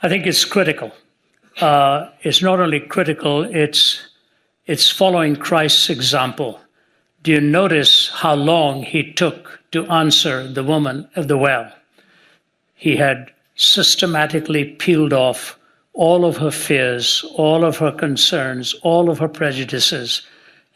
I think it's critical. It's not only critical, it's following Christ's example. Do you notice how long he took to answer the woman at the well? He had systematically peeled off all of her fears, all of her concerns, all of her prejudices,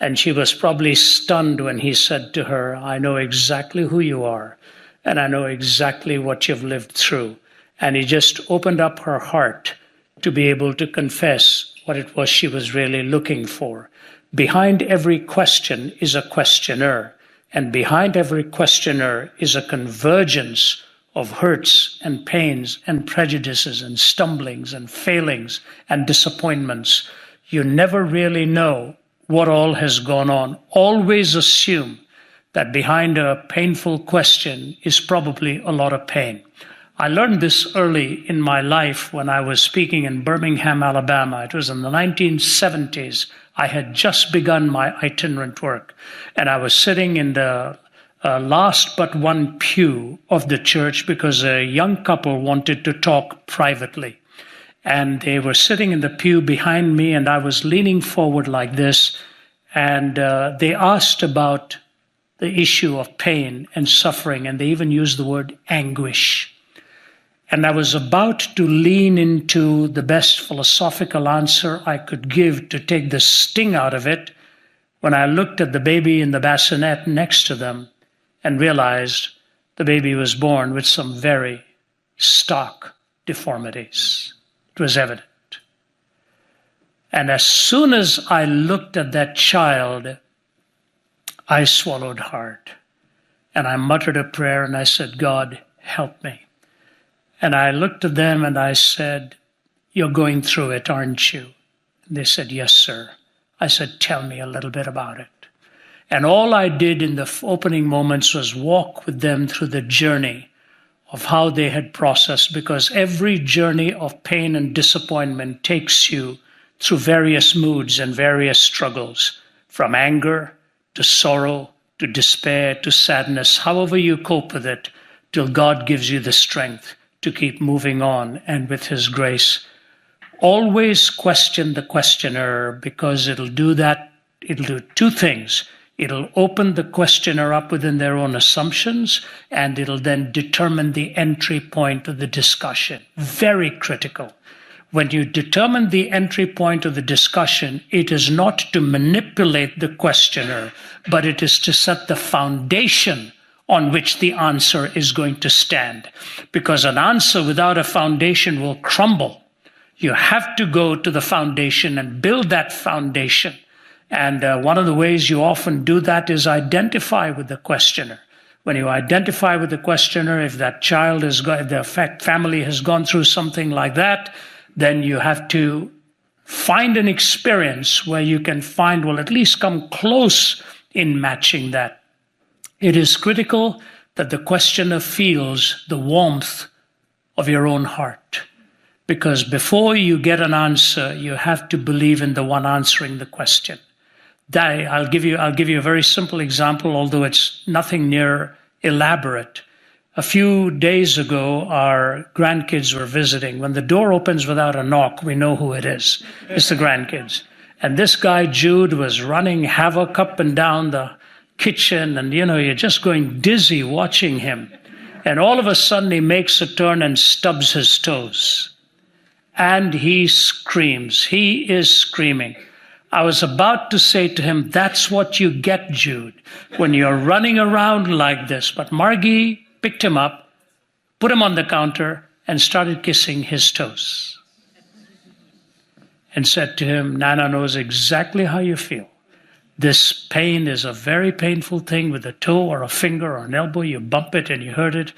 and she was probably stunned when he said to her, I know exactly who you are, and I know exactly what you've lived through. And he just opened up her heart to be able to confess what it was she was really looking for. Behind every question is a questioner, and behind every questioner is a convergence of hurts and pains and prejudices and stumblings and failings and disappointments. You never really know what all has gone on. Always assume that behind a painful question is probably a lot of pain. I learned this early in my life when I was speaking in Birmingham, Alabama. It was in the 1970s. I had just begun my itinerant work, and I was sitting in the last but one pew of the church because a young couple wanted to talk privately. And they were sitting in the pew behind me, and I was leaning forward like this, and they asked about the issue of pain and suffering, and they even used the word anguish. And I was about to lean into the best philosophical answer I could give to take the sting out of it when I looked at the baby in the bassinet next to them and realized the baby was born with some very stark deformities. It was evident. And as soon as I looked at that child, I swallowed hard. And I muttered a prayer and I said, God, help me. And I looked at them and I said, you're going through it, aren't you? And they said, yes, sir. I said, tell me a little bit about it. And all I did in the opening moments was walk with them through the journey of how they had processed, because every journey of pain and disappointment takes you through various moods and various struggles, from anger to sorrow to despair to sadness, however you cope with it, till God gives you the strength to keep moving on, and with his grace. Always question the questioner, because it'll do two things. It'll open the questioner up within their own assumptions, and it'll then determine the entry point of the discussion. Very critical. When you determine the entry point of the discussion, it is not to manipulate the questioner, but it is to set the foundation on which the answer is going to stand. Because an answer without a foundation will crumble. You have to go to the foundation and build that foundation. And one of the ways you often do that is identify with the questioner. When you identify with the questioner, if that child if the family has gone through something like that, then you have to find an experience where you can find, well, at least come close in matching that. It is critical that the questioner feels the warmth of your own heart, because before you get an answer, you have to believe in the one answering the question. I'll give you a very simple example, although it's nothing near elaborate. A few days ago, our grandkids were visiting. When the door opens without a knock, we know who it is. It's the grandkids. And this guy, Jude, was running havoc up and down the kitchen, and you're just going dizzy watching him. And all of a sudden he makes a turn and stubs his toes. And he screams. He is screaming. I was about to say to him, that's what you get, Jude, when you're running around like this. But Margie picked him up, put him on the counter, and started kissing his toes. And said to him, Nana knows exactly how you feel. This pain is a very painful thing with a toe or a finger or an elbow. You bump it and you hurt it.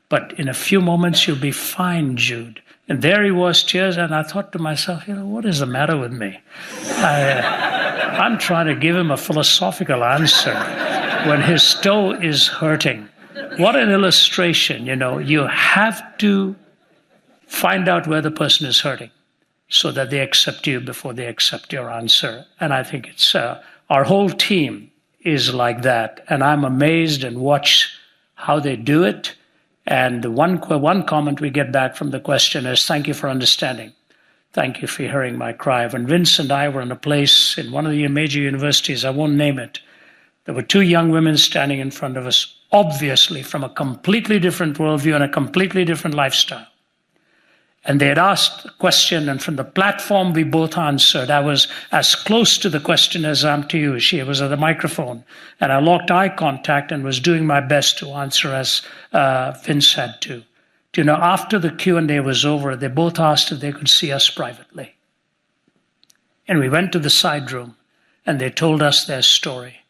But in a few moments, you'll be fine, Jude. And there he was, tears. And I thought to myself, what is the matter with me? I'm trying to give him a philosophical answer when his toe is hurting. What an illustration, You have to find out where the person is hurting so that they accept you before they accept your answer. And I think it's... our whole team is like that, and I'm amazed and watch how they do it. And the one comment we get back from the question is, "Thank you for understanding. Thank you for hearing my cry." When Vince and I were in a place in one of the major universities, I won't name it, there were two young women standing in front of us, obviously from a completely different worldview and a completely different lifestyle. And they had asked a question, and from the platform we both answered. I was as close to the question as I am to you. She was at the microphone, and I locked eye contact and was doing my best to answer as Vince had to. You know, after the Q&A was over, they both asked if they could see us privately. And we went to the side room, and they told us their story.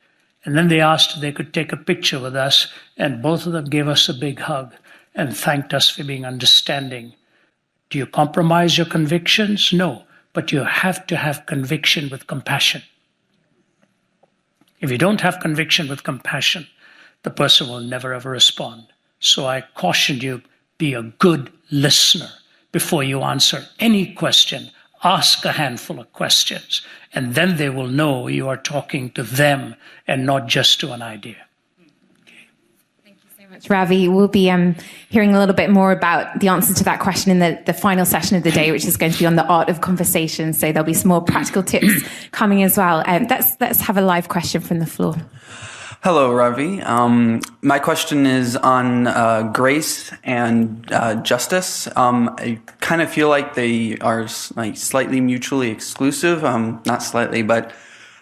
And then they asked if they could take a picture with us, and both of them gave us a big hug and thanked us for being understanding. Do you compromise your convictions? No, but you have to have conviction with compassion. If you don't have conviction with compassion, the person will never ever respond. So I caution you, be a good listener before you answer any question. Ask a handful of questions, and then they will know you are talking to them and not just to an idea. Ravi, we'll be hearing a little bit more about the answer to that question in the final session of the day, which is going to be on the art of conversation. So there'll be some more practical tips coming as well. Let's have a live question from the floor. Hello, Ravi. My question is on grace and justice. I kind of feel like they are slightly mutually exclusive. Not slightly, but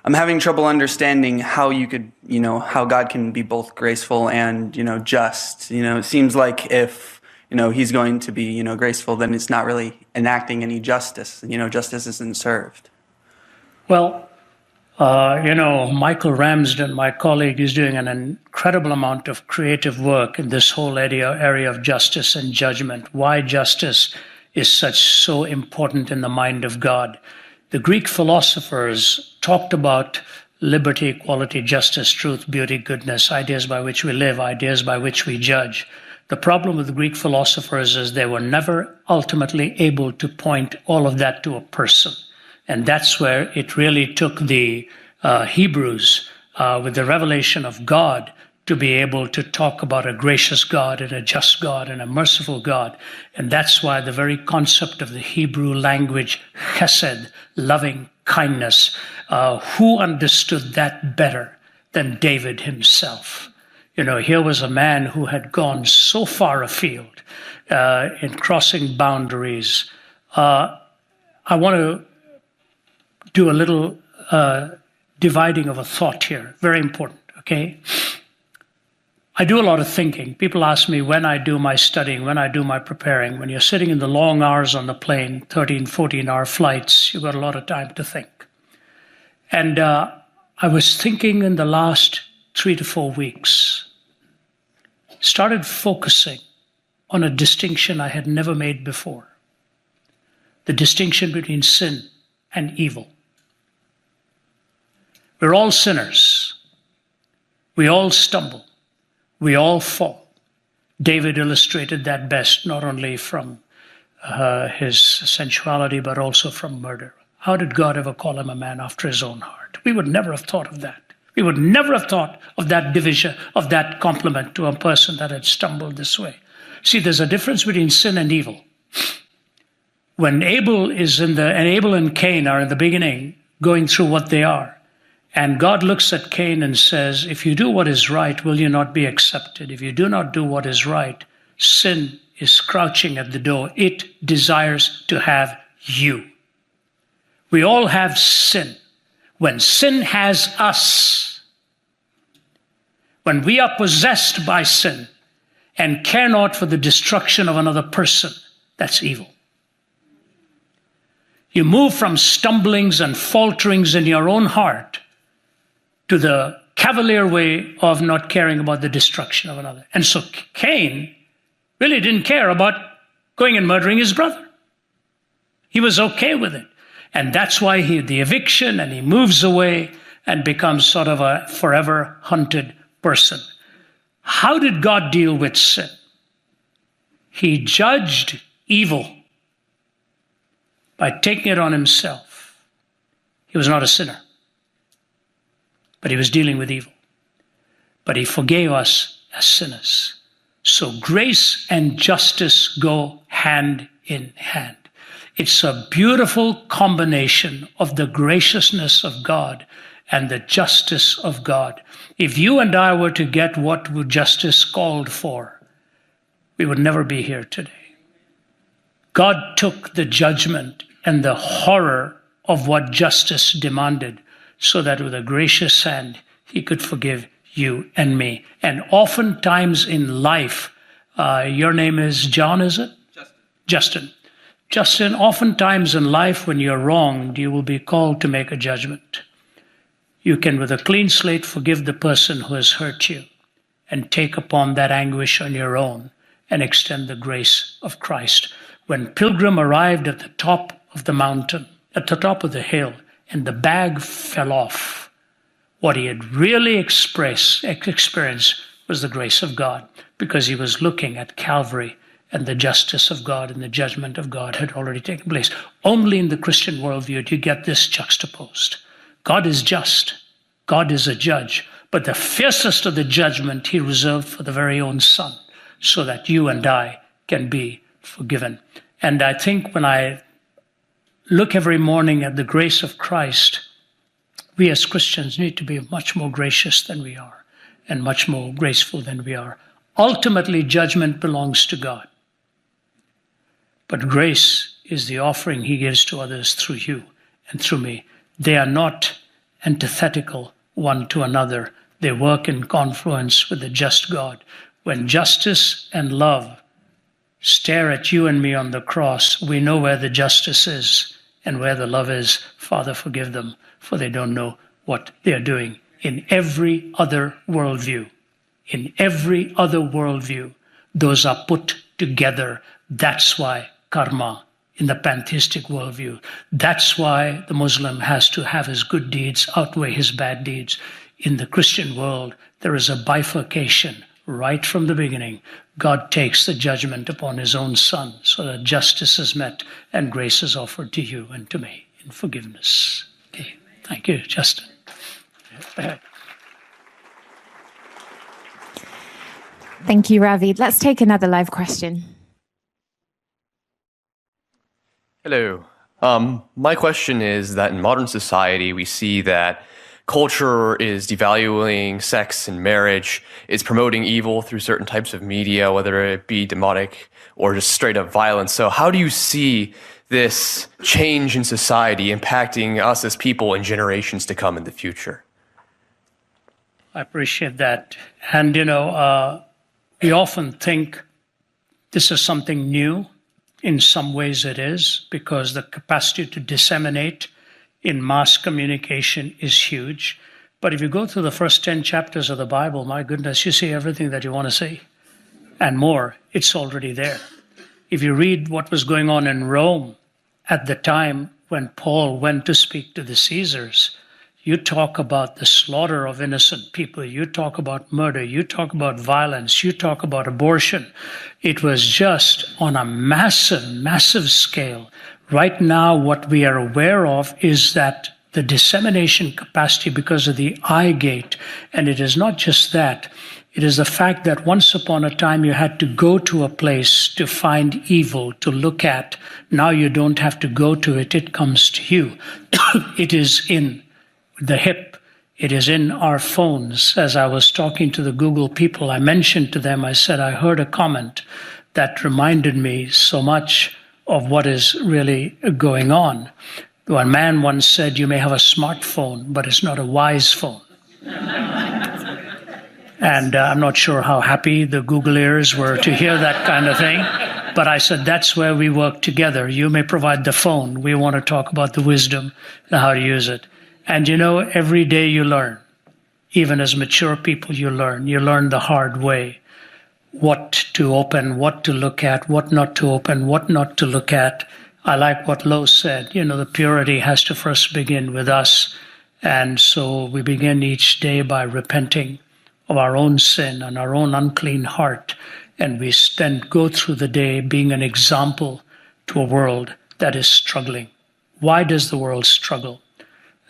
I'm having trouble understanding how you could, how God can be both graceful and, just. It seems like if, he's going to be, graceful, then it's not really enacting any justice. Justice isn't served. Well, Michael Ramsden, my colleague, is doing an incredible amount of creative work in this whole area of justice and judgment. Why justice is so important in the mind of God. The Greek philosophers talked about liberty, equality, justice, truth, beauty, goodness, ideas by which we live, ideas by which we judge. The problem with the Greek philosophers is they were never ultimately able to point all of that to a person. And that's where it really took the Hebrews, with the revelation of God, to be able to talk about a gracious God and a just God and a merciful God. And that's why the very concept of the Hebrew language, chesed, loving kindness, who understood that better than David himself? Here was a man who had gone so far afield in crossing boundaries. I want to do a little dividing of a thought here. Very important, okay? I do a lot of thinking. People ask me when I do my studying, when I do my preparing. When you're sitting in the long hours on the plane, 13, 14-hour flights, you've got a lot of time to think. And I was thinking in the last 3 to 4 weeks, started focusing on a distinction I had never made before. The distinction between sin and evil. We're all sinners. We all stumble. We all fall. David illustrated that best, not only from his sensuality, but also from murder. How did God ever call him a man after his own heart? We would never have thought of that. We would never have thought of that division, of that compliment to a person that had stumbled this way. See, there's a difference between sin and evil. When Abel and Cain are in the beginning going through what they are, and God looks at Cain and says, if you do what is right, will you not be accepted? If you do not do what is right, sin is crouching at the door. It desires to have you. We all have sin. When sin has us, when we are possessed by sin and care not for the destruction of another person, that's evil. You move from stumblings and falterings in your own heart to the cavalier way of not caring about the destruction of another. And so Cain really didn't care about going and murdering his brother. He was okay with it. And that's why the eviction, and he moves away and becomes sort of a forever hunted person. How did God deal with sin? He judged evil by taking it on himself. He was not a sinner, but he was dealing with evil. But he forgave us as sinners. So grace and justice go hand in hand. It's a beautiful combination of the graciousness of God and the justice of God. If you and I were to get what justice called for, we would never be here today. God took the judgment and the horror of what justice demanded so that with a gracious hand, he could forgive you and me. And oftentimes in life, your name is John, is it? Justin. Justin, oftentimes in life when you're wronged, you will be called to make a judgment. You can, with a clean slate, forgive the person who has hurt you and take upon that anguish on your own and extend the grace of Christ. When Pilgrim arrived at the top of the mountain, at the top of the hill, and the bag fell off, what he had really experienced was the grace of God, because he was looking at Calvary, and the justice of God and the judgment of God had already taken place. Only in the Christian worldview do you get this juxtaposed. God is just. God is a judge. But the fiercest of the judgment he reserved for the very own Son, so that you and I can be forgiven. And I think when I look every morning at the grace of Christ, we as Christians need to be much more gracious than we are and much more graceful than we are. Ultimately, judgment belongs to God. But grace is the offering he gives to others through you and through me. They are not antithetical one to another. They work in confluence with the just God. When justice and love stare at you and me on the cross, we know where the justice is and where the love is. Father, forgive them, for they don't know what they are doing. In every other worldview, those are put together. That's why karma in the pantheistic worldview. That's why the Muslim has to have his good deeds outweigh his bad deeds. In the Christian world, there is a bifurcation right from the beginning. God takes the judgment upon his own Son so that justice is met and grace is offered to you and to me in forgiveness. Okay. Thank you, Justin. Thank you, Ravi. Let's take another live question. Hello. My question is that in modern society, we see that culture is devaluing sex and marriage. It's promoting evil through certain types of media, whether it be demonic or just straight up violence. So how do you see this change in society impacting us as people in generations to come in the future? I appreciate that. And, we often think this is something new. In some ways it is, because the capacity to disseminate in mass communication is huge. But if you go through the first 10 chapters of the Bible, my goodness, you see everything that you want to see and more. It's already there. If you read what was going on in Rome at the time when Paul went to speak to the Caesars, you talk about the slaughter of innocent people. You talk about murder. You talk about violence. You talk about abortion. It was just on a massive, massive scale. Right now, what we are aware of is that the dissemination capacity because of the eye gate, and it is not just that, it is the fact that once upon a time you had to go to a place to find evil, to look at. Now you don't have to go to it. It comes to you. It is in the hip. It is in our phones. As I was talking to the Google people, I mentioned to them, I said, I heard a comment that reminded me so much of what is really going on. One man once said, you may have a smartphone, but it's not a wise phone. And I'm not sure how happy the Google ears were to hear that kind of thing. But I said, that's where we work together. You may provide the phone. We want to talk about the wisdom and how to use it. And every day you learn. Even as mature people, you learn. You learn the hard way. What to open, what to look at, what not to open, what not to look at. I like what Lo said. The purity has to first begin with us. And so we begin each day by repenting of our own sin and our own unclean heart. And we then go through the day being an example to a world that is struggling. Why does the world struggle?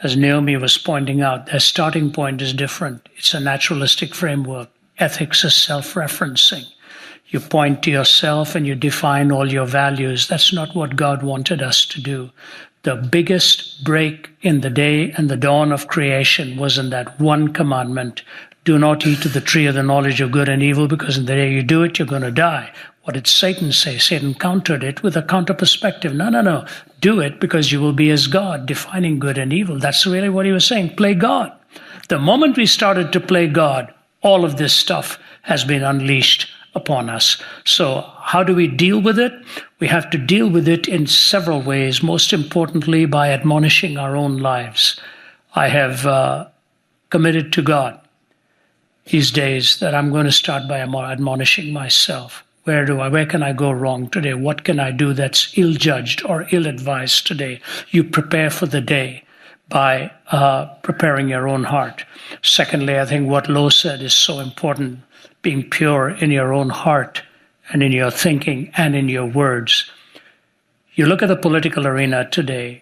As Naomi was pointing out, their starting point is different. It's a naturalistic framework. Ethics is self-referencing. You point to yourself and you define all your values. That's not what God wanted us to do. The biggest break in the day and the dawn of creation was in that one commandment. Do not eat of the tree of the knowledge of good and evil, because in the day you do it, you're going to die. What did Satan say? Satan countered it with a counter perspective. No. Do it because you will be as God, defining good and evil. That's really what he was saying. Play God. The moment we started to play God, all of this stuff has been unleashed upon us. So how do we deal with it? We have to deal with it in several ways, most importantly by admonishing our own lives. I have committed to God these days that I'm going to start by admonishing myself. Where can I go wrong today? What can I do that's ill-judged or ill-advised today? You prepare for the day by preparing your own heart. Secondly, I think what Lo said is so important, being pure in your own heart and in your thinking and in your words. You look at the political arena today.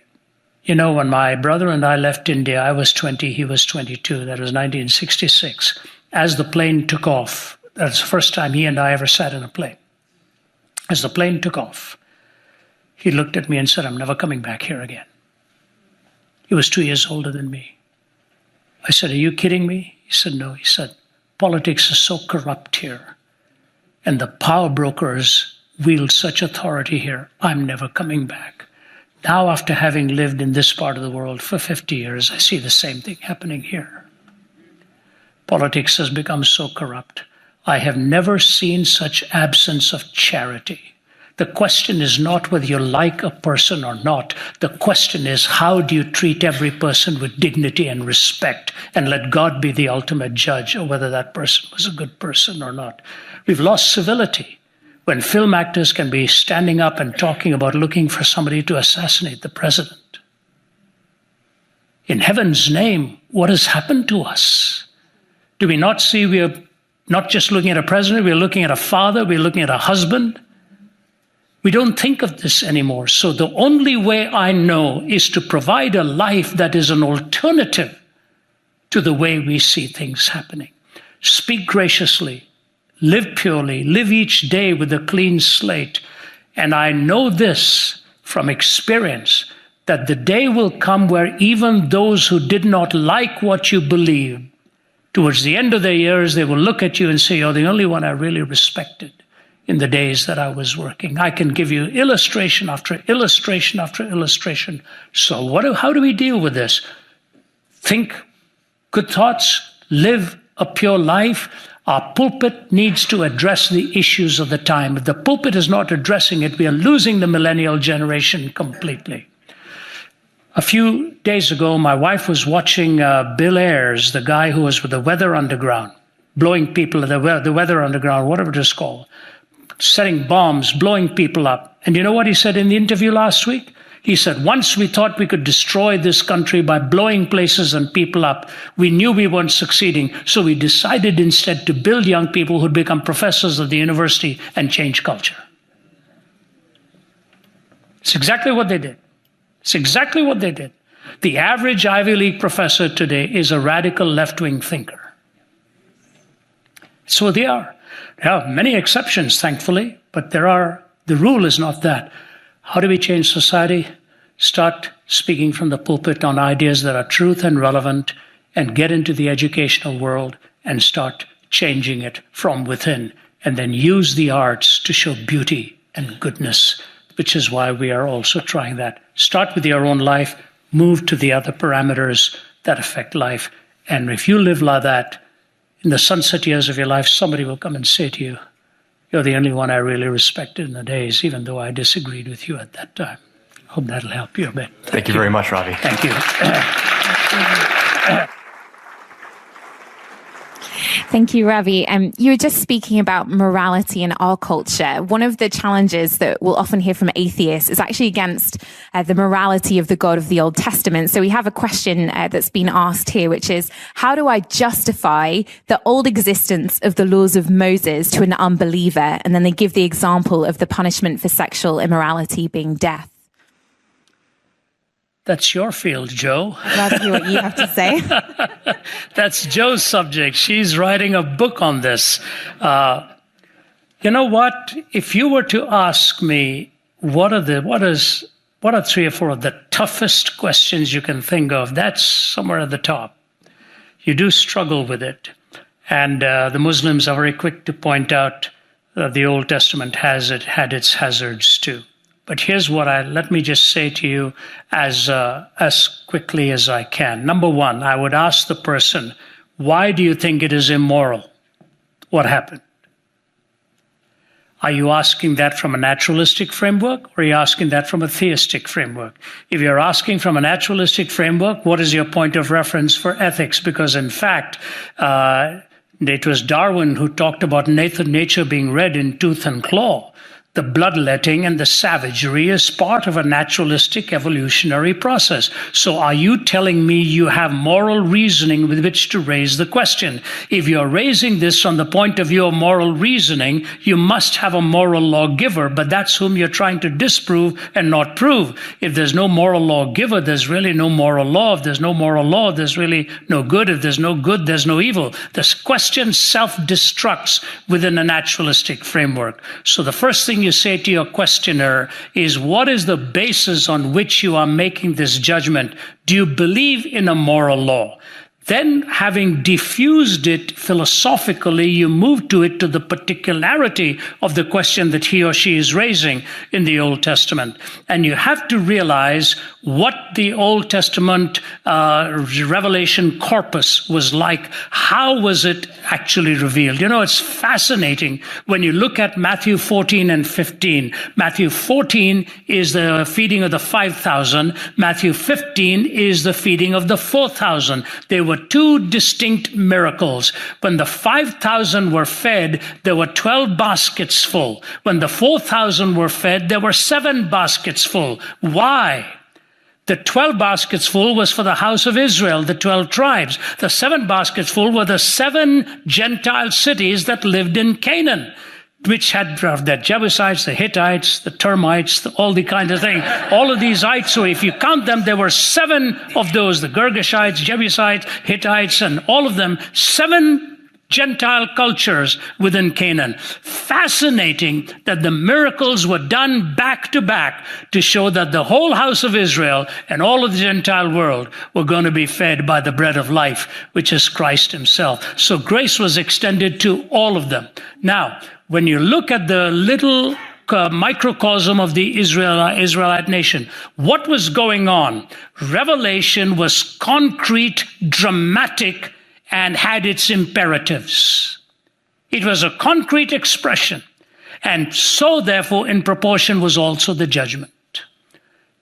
You know, when my brother and I left India, I was 20, he was 22. That was 1966. As the plane took off, that's the first time he and I ever sat in a plane. As the plane took off, he looked at me and said, I'm never coming back here again. He was 2 years older than me. I said, are you kidding me? He said, no. He said, politics is so corrupt here, and the power brokers wield such authority here. I'm never coming back. Now, after having lived in this part of the world for 50 years, I see the same thing happening here. Politics has become so corrupt. I have never seen such absence of charity. The question is not whether you like a person or not. The question is, how do you treat every person with dignity and respect, and let God be the ultimate judge of whether that person was a good person or not. We've lost civility. When film actors can be standing up and talking about looking for somebody to assassinate the president. In heaven's name, what has happened to us? Do we not see we are not just looking at a president, we're looking at a father, we're looking at a husband? We don't think of this anymore. So the only way I know is to provide a life that is an alternative to the way we see things happening. Speak graciously, live purely, live each day with a clean slate. And I know this from experience, that the day will come where even those who did not like what you believed, towards the end of their years, they will look at you and say, you're the only one I really respected in the days that I was working. I can give you illustration after illustration after illustration. So how do we deal with this? Think good thoughts, live a pure life. Our pulpit needs to address the issues of the time. If the pulpit is not addressing it, we are losing the millennial generation completely. A few days ago, my wife was watching Bill Ayers, the guy who was with the Weather Underground, blowing people, the Weather Underground, whatever it is called, setting bombs, blowing people up. And you know what he said in the interview last week? He said, once we thought we could destroy this country by blowing places and people up, we knew we weren't succeeding. So we decided instead to build young people who'd become professors of the university and change culture. It's exactly what they did. It's exactly what they did. The average Ivy League professor today is a radical left-wing thinker. So they are. There are many exceptions, thankfully, but the rule is not that. How do we change society? Start speaking from the pulpit on ideas that are truth and relevant, and get into the educational world and start changing it from within, and then use the arts to show beauty and goodness, which is why we are also trying that. Start with your own life, move to the other parameters that affect life. And if you live like that, in the sunset years of your life, somebody will come and say to you, you're the only one I really respected in the days, even though I disagreed with you at that time. I hope that'll help you a bit. Thank you very much, Ravi. Thank you. Thank you, Ravi. You were just speaking about morality in our culture. One of the challenges that we'll often hear from atheists is actually against the morality of the God of the Old Testament. So we have a question that's been asked here, which is, how do I justify the old existence of the laws of Moses to an unbeliever? And then they give the example of the punishment for sexual immorality being death. That's your field, Joe. I'd rather hear what you have to say. That's Joe's subject. She's writing a book on this. You know what? If you were to ask me, what are 3 or 4 of the toughest questions you can think of, that's somewhere at the top. You do struggle with it. And the Muslims are very quick to point out that the Old Testament had its hazards too. But here's what let me just say to you as quickly as I can. Number one, I would ask the person, why do you think it is immoral? What happened? Are you asking that from a naturalistic framework, or are you asking that from a theistic framework? If you're asking from a naturalistic framework, what is your point of reference for ethics? Because in fact, it was Darwin who talked about nature being red in tooth and claw. The bloodletting and the savagery is part of a naturalistic evolutionary process. So are you telling me you have moral reasoning with which to raise the question? If you're raising this from the point of view of moral reasoning, you must have a moral lawgiver, but that's whom you're trying to disprove and not prove. If there's no moral lawgiver, there's really no moral law. If there's no moral law, there's really no good. If there's no good, there's no evil. This question self-destructs within a naturalistic framework. So the first thing you say to your questioner is, what is the basis on which you are making this judgment? Do you believe in a moral law? Then, having diffused it philosophically, you move to the particularity of the question that he or she is raising in the Old Testament. And you have to realize what the Old Testament revelation corpus was like. How was it actually revealed? You know, it's fascinating when you look at Matthew 14 and 15. Matthew 14 is the feeding of the 5,000. Matthew 15 is the feeding of the 4,000. They were 2 distinct miracles. When the 5,000 were fed, there were 12 baskets full. When the 4,000 were fed, there were 7 baskets full. Why? The 12 baskets full was for the house of Israel, the 12 tribes. The 7 baskets full were the 7 Gentile cities that lived in Canaan, which had the Jebusites, the Hittites, the termites, all the kind of thing. All of these ites, so if you count them, there were 7 of those, the Girgashites, Jebusites, Hittites, and all of them, 7 Gentile cultures within Canaan. Fascinating that the miracles were done back to back to show that the whole house of Israel and all of the Gentile world were going to be fed by the bread of life, which is Christ himself. So grace was extended to all of them. Now, when you look at the little microcosm of the Israelite nation, what was going on? Revelation was concrete, dramatic, and had its imperatives. It was a concrete expression. And so, therefore, in proportion was also the judgment.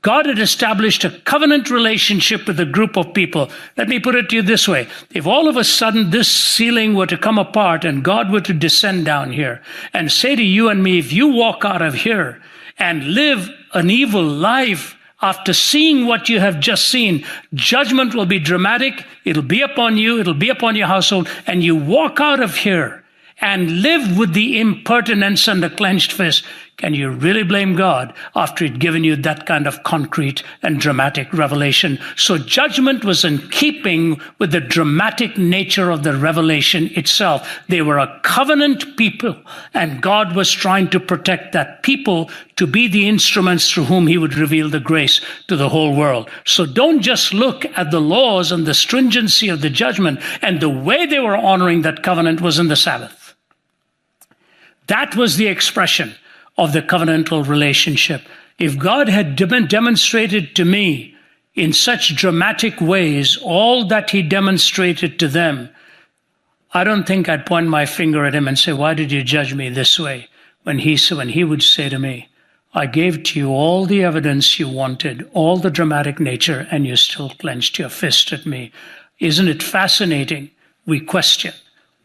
God had established a covenant relationship with a group of people. Let me put it to you this way. If all of a sudden this ceiling were to come apart and God were to descend down here and say to you and me, if you walk out of here and live an evil life after seeing what you have just seen, judgment will be dramatic. It'll be upon you. It'll be upon your household. And you walk out of here and live with the impertinence and the clenched fist. Can you really blame God after he'd given you that kind of concrete and dramatic revelation? So judgment was in keeping with the dramatic nature of the revelation itself. They were a covenant people, and God was trying to protect that people to be the instruments through whom he would reveal the grace to the whole world. So don't just look at the laws and the stringency of the judgment, and the way they were honoring that covenant was in the Sabbath. That was the expression of the covenantal relationship. If God had demonstrated to me in such dramatic ways all that he demonstrated to them, I don't think I'd point my finger at him and say, why did you judge me this way? When he would say to me, I gave to you all the evidence you wanted, all the dramatic nature, and you still clenched your fist at me. Isn't it fascinating? We question,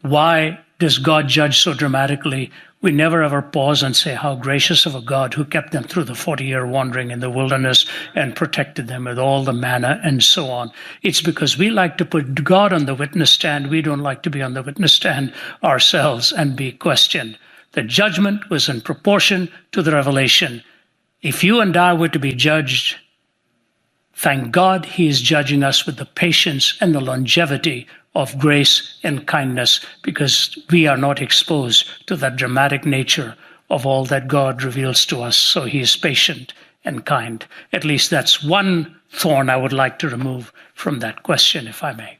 why does God judge so dramatically? We never ever pause and say, how gracious of a God who kept them through the 40-year wandering in the wilderness and protected them with all the manna and so on. It's because we like to put God on the witness stand. We don't like to be on the witness stand ourselves and be questioned. The judgment was in proportion to the revelation. If you and I were to be judged, thank God he is judging us with the patience and the longevity of grace and kindness, because we are not exposed to that dramatic nature of all that God reveals to us. So he is patient and kind. At least that's one thorn I would like to remove from that question, if I may.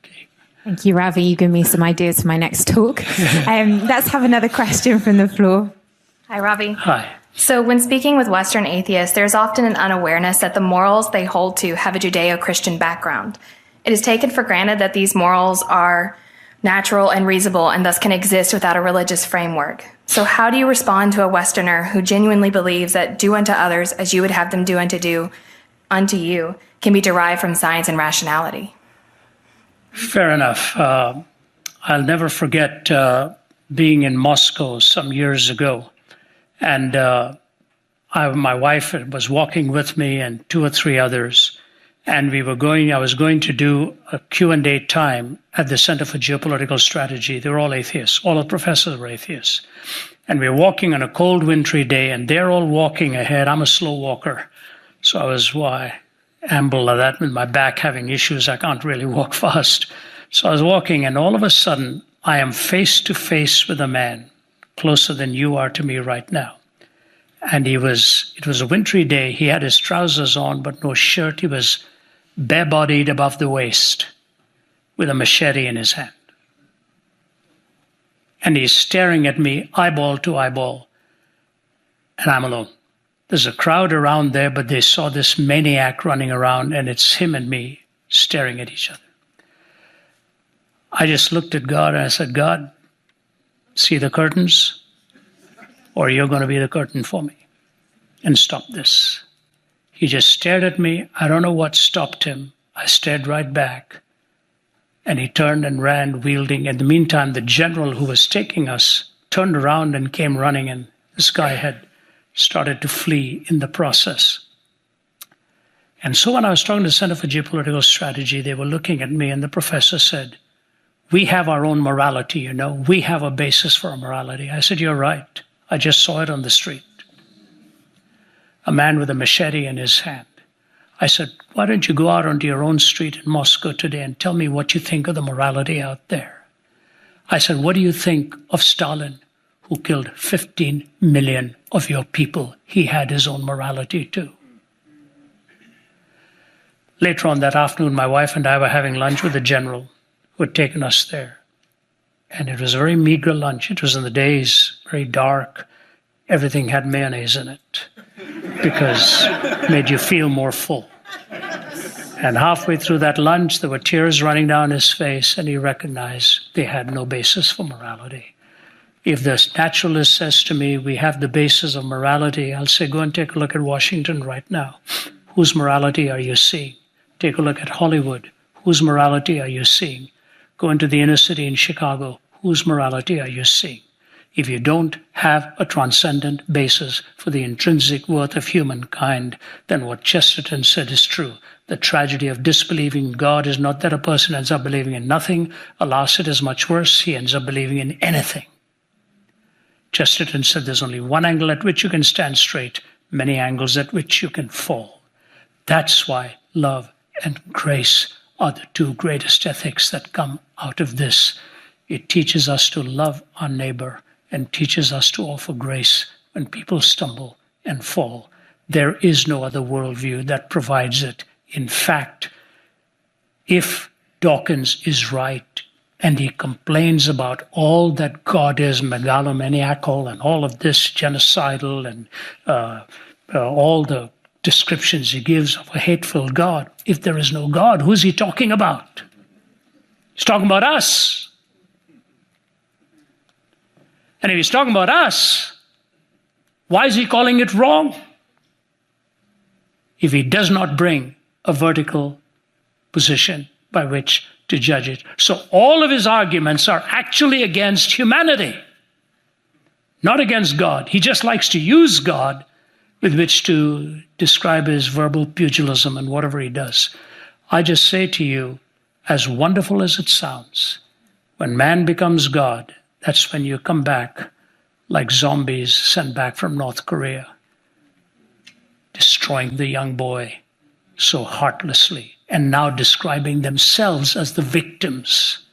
Okay. Thank you, Ravi. You give me some ideas for my next talk. Let's have another question from the floor. Hi, Ravi. Hi. So when speaking with Western atheists, there's often an unawareness that the morals they hold to have a Judeo-Christian background. It is taken for granted that these morals are natural and reasonable and thus can exist without a religious framework. So how do you respond to a Westerner who genuinely believes that do unto others as you would have them do unto you can be derived from science and rationality? Fair enough. I'll never forget being in Moscow some years ago. And my wife was walking with me and 2 or 3 others. And I was going to do a Q&A time at the Center for Geopolitical Strategy. They were all atheists. All the professors were atheists. And we were walking on a cold, wintry day, and they're all walking ahead. I'm a slow walker. So I amble like that with my back having issues. I can't really walk fast. So I was walking, and all of a sudden, I am face to face with a man closer than you are to me right now. And it was a wintry day. He had his trousers on, but no shirt. He was bare-bodied above the waist with a machete in his hand. And he's staring at me eyeball to eyeball. And I'm alone. There's a crowd around there, but they saw this maniac running around, and it's him and me staring at each other. I just looked at God and I said, God, see the curtains? Or you're going to be the curtain for me. And stop this. He just stared at me. I don't know what stopped him. I stared right back. And he turned and ran, wielding. In the meantime, the general who was taking us turned around and came running, and this guy had started to flee in the process. And so when I was talking to the Center for Geopolitical Strategy, they were looking at me, and the professor said, we have our own morality, you know. We have a basis for our morality. I said, you're right. I just saw it on the street. A man with a machete in his hand. I said, why don't you go out onto your own street in Moscow today and tell me what you think of the morality out there? I said, what do you think of Stalin, who killed 15 million of your people? He had his own morality too. Later on that afternoon, my wife and I were having lunch with the general who had taken us there. And it was a very meager lunch. It was in the days, very dark. Everything had mayonnaise in it because it made you feel more full. And halfway through that lunch, there were tears running down his face, and he recognized they had no basis for morality. If the naturalist says to me, we have the basis of morality, I'll say, go and take a look at Washington right now. Whose morality are you seeing? Take a look at Hollywood. Whose morality are you seeing? Go into the inner city in Chicago. Whose morality are you seeing? If you don't have a transcendent basis for the intrinsic worth of humankind, then what Chesterton said is true. The tragedy of disbelieving in God is not that a person ends up believing in nothing. Alas, it is much worse. He ends up believing in anything. Chesterton said there's only one angle at which you can stand straight, many angles at which you can fall. That's why love and grace are the 2 greatest ethics that come out of this. It teaches us to love our neighbor and teaches us to offer grace when people stumble and fall. There is no other worldview that provides it. In fact, if Dawkins is right and he complains about all that God is megalomaniacal and all of this genocidal and all the descriptions he gives of a hateful God, if there is no God, who's he talking about? He's talking about us. And if he's talking about us, why is he calling it wrong? If he does not bring a vertical position by which to judge it. So all of his arguments are actually against humanity, not against God. He just likes to use God with which to describe his verbal pugilism and whatever he does. I just say to you, as wonderful as it sounds, when man becomes God, that's when you come back like zombies sent back from North Korea, destroying the young boy so heartlessly, and now describing themselves as the victims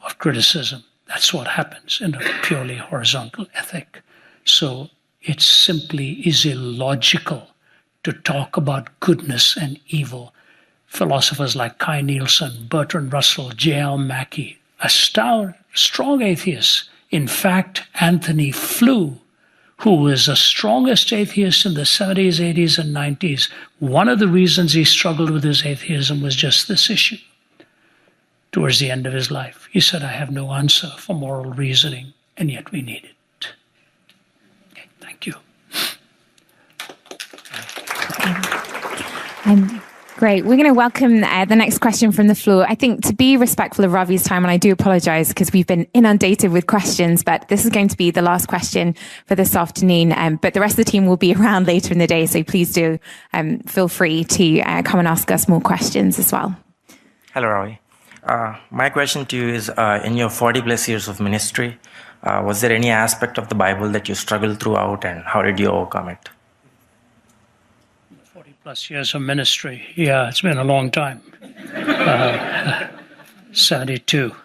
of criticism. That's what happens in a purely horizontal ethic. So it simply is illogical to talk about goodness and evil. Philosophers like Kai Nielsen, Bertrand Russell, J.L. Mackie, strong atheists. In fact, Anthony Flew, who was the strongest atheist in the 70s, 80s, and 90s, one of the reasons he struggled with his atheism was just this issue. Towards the end of his life, he said, I have no answer for moral reasoning, and yet we need it. Okay, thank you. Great. We're going to welcome the next question from the floor. I think to be respectful of Ravi's time, and I do apologize because we've been inundated with questions, but this is going to be the last question for this afternoon. But the rest of the team will be around later in the day, so please do feel free to come and ask us more questions as well. Hello, Ravi. My question to you is, in your 40 plus years of ministry, was there any aspect of the Bible that you struggled throughout, and how did you overcome it? 40 plus years of ministry. Yeah, it's been a long time. 72.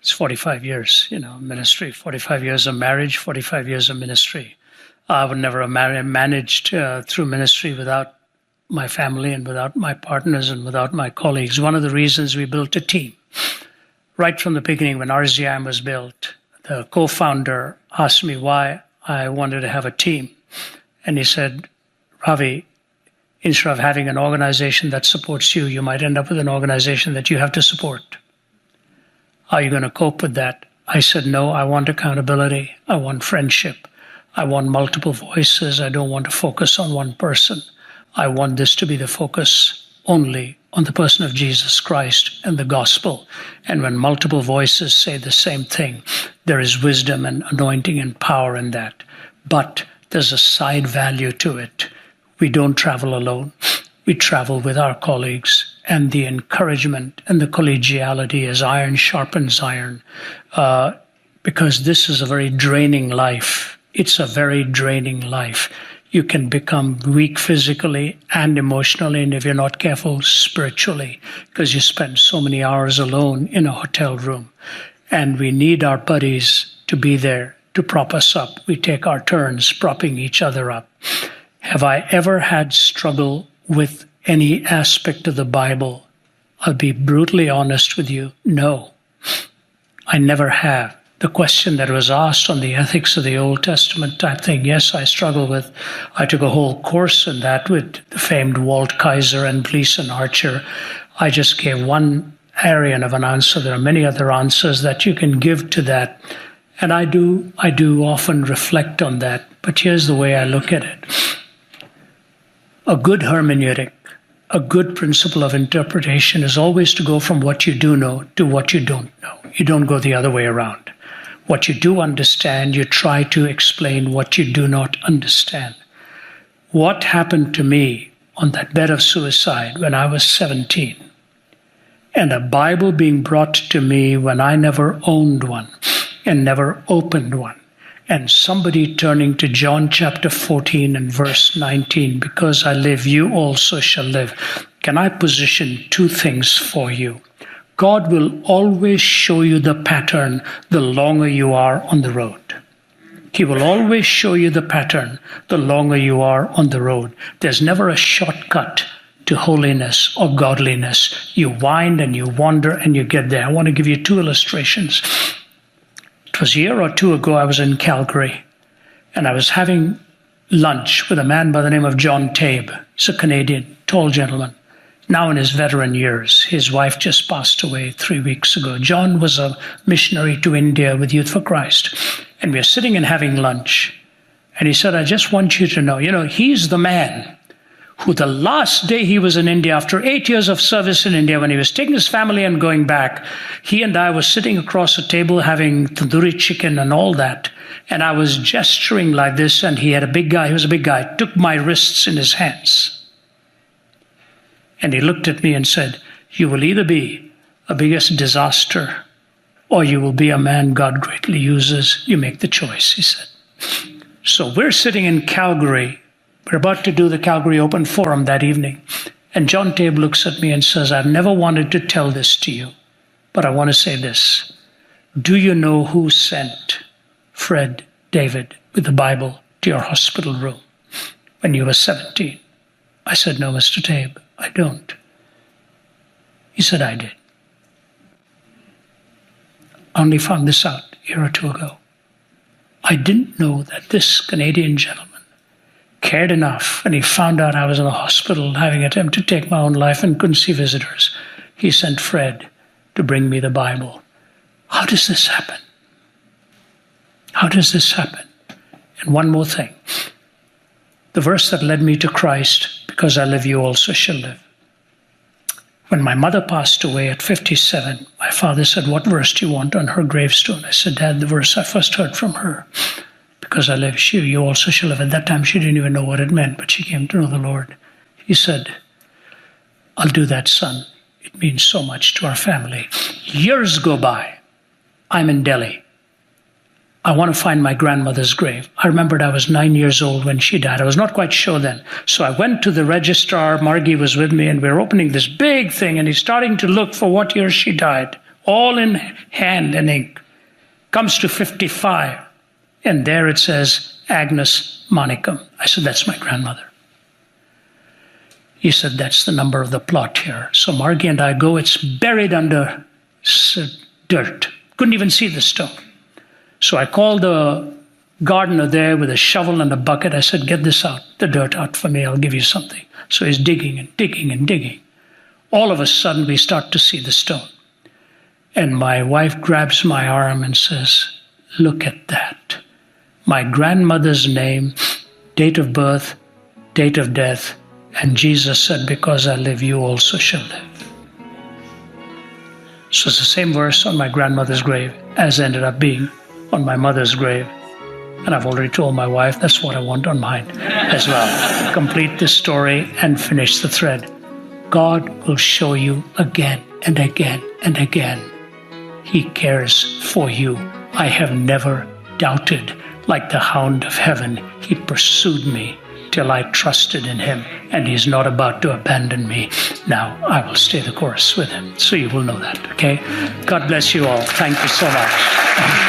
It's 45 years, ministry. 45 years of marriage, 45 years of ministry. I would never have managed through ministry without my family and without my partners and without my colleagues. One of the reasons we built a team, right from the beginning when RZIM was built, the co-founder asked me why I wanted to have a team. And he said, Ravi, instead of having an organization that supports you, you might end up with an organization that you have to support. How are you going to cope with that? I said, no, I want accountability. I want friendship. I want multiple voices. I don't want to focus on one person. I want this to be the focus only on the person of Jesus Christ and the gospel. And when multiple voices say the same thing, there is wisdom and anointing and power in that. But there's a side value to it. We don't travel alone. We travel with our colleagues, and the encouragement and the collegiality as iron sharpens iron, because this is a very draining life. It's a very draining life. You can become weak physically and emotionally, and if you're not careful, spiritually, because you spend so many hours alone in a hotel room. And we need our buddies to be there to prop us up. We take our turns propping each other up. Have I ever had struggle with any aspect of the Bible? I'll be brutally honest with you. No, I never have. The question that was asked on the ethics of the Old Testament type thing, yes, I struggle with. I took a whole course in that with the famed Walt Kaiser and Gleason Archer. I just gave one area of an answer. There are many other answers that you can give to that. And I do often reflect on that. But here's the way I look at it. A good hermeneutic, a good principle of interpretation is always to go from what you do know to what you don't know. You don't go the other way around. What you do understand, you try to explain what you do not understand. What happened to me on that bed of suicide when I was 17, and a Bible being brought to me when I never owned one and never opened one, and somebody turning to John chapter 14 and verse 19, because I live, you also shall live. Can I position two things for you? God will always show you the pattern the longer you are on the road. He will always show you the pattern the longer you are on the road. There's never a shortcut to holiness or godliness. You wind and you wander and you get there. I want to give you two illustrations. It was a year or two ago, I was in Calgary, and I was having lunch with a man by the name of John Tabe. He's a Canadian, tall gentleman, now in his veteran years. His wife just passed away 3 weeks ago. John was a missionary to India with Youth for Christ, and we were sitting and having lunch. And he said, I just want you to know, he's the man who the last day he was in India, after 8 years of service in India, when he was taking his family and going back, he and I were sitting across a table having tandoori chicken and all that. And I was gesturing like this, and he was a big guy, took my wrists in his hands. And he looked at me and said, you will either be a biggest disaster, or you will be a man God greatly uses. You make the choice, he said. So we're sitting in Calgary. We're about to do the Calgary Open Forum that evening. And John Tabe looks at me and says, I've never wanted to tell this to you, but I want to say this. Do you know who sent Fred David with the Bible to your hospital room when you were 17? I said, no, Mr. Tabe, I don't. He said, I did. I only found this out a year or two ago. I didn't know that this Canadian gentleman cared enough, and he found out I was in the hospital having attempted to take my own life and couldn't see visitors. He sent Fred to bring me the Bible. How does this happen? How does this happen? And one more thing. The verse that led me to Christ, because I live, you also shall live. When my mother passed away at 57, my father said, what verse do you want on her gravestone? I said, Dad, the verse I first heard from her. Because I live, you also shall live. At that time, she didn't even know what it meant, but she came to know the Lord. He said, I'll do that, son. It means so much to our family. Years go by. I'm in Delhi. I want to find my grandmother's grave. I remembered I was 9 years old when she died. I was not quite sure then. So I went to the registrar. Margie was with me, and we were opening this big thing, and he's starting to look for what year she died. All in hand and ink. Comes to 55. And there it says, Agnes Monicum. I said, that's my grandmother. He said, that's the number of the plot here. So Margie and I go, it's buried under dirt. Couldn't even see the stone. So I called the gardener there with a shovel and a bucket. I said, get this out, the dirt out for me. I'll give you something. So he's digging and digging and digging. All of a sudden, we start to see the stone. And my wife grabs my arm and says, look at that. My grandmother's name, date of birth, date of death, and Jesus said, because I live, you also shall live. So it's the same verse on my grandmother's grave as ended up being on my mother's grave. And I've already told my wife that's what I want on mine as well. Complete the story and finish the thread. God will show you again and again and again. He cares for you. I have never doubted. Like the hound of heaven, he pursued me till I trusted in him, and he's not about to abandon me. Now I will stay the course with him, so you will know that, okay? God bless you all. Thank you so much.